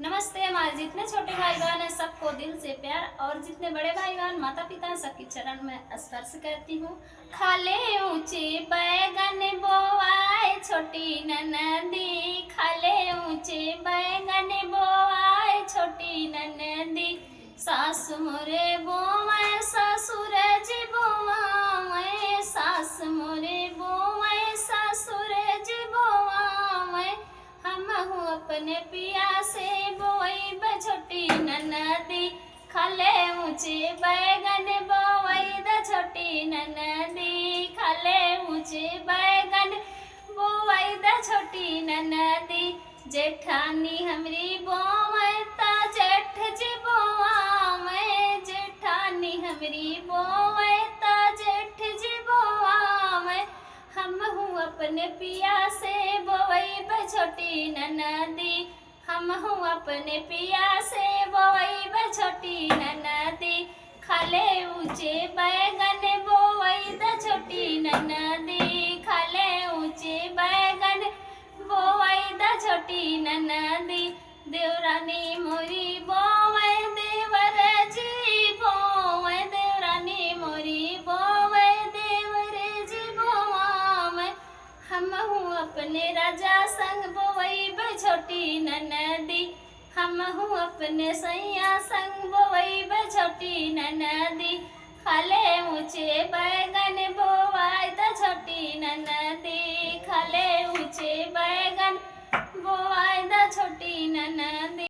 नमस्ते। हमारे जितने छोटे भाई बहन हैं सबको दिल से प्यार, और जितने बड़े भाई बहन माता पिता हैं सबके चरण में स्पर्श करती हूँ। खाले ऊंचे बैगन बोआए छोटी ननदी, खाले ऊंचे बैगन बोआए छोटी ननदी। सास मोरे बोआए ससुर जी बोआए, सास मोरे बोआए ससुर जी बोआए। हम अपने पिया से बोई छोटी ननदी, खाले ऊंचे बैगन बोई द छोटी ननदी, खाले ऊंचे बैगन बोई द छोटी ननदी। जेठानी हमरी बोए ता जेठ जी बोआवे, जेठानी हमरी बोए ता जेठ जी बोआवे। हम हूँ अपने पिया से बोई छोटी ननदी, हम हूँ अपने पिया से बोई छोटी ननदी। खाले ऊंचे बैगन बोई द छोटी ननदी, खाले ऊंचे बैगन बोई द छोटी ननदी। देवरानी मोरी बोए देवर जी बोए, देवरानी मोरी बोए देवर जी बोआवे। हम हूँ अपने राजा संग बोई छोटी ननदी, हम हूँ अपने सैया संग बोई छोटी ननदी। खाले ऊंचे बैगन बोआई द छोटी ननदी, खाले ऊंचे बैगन बोआई द छोटी ननदी।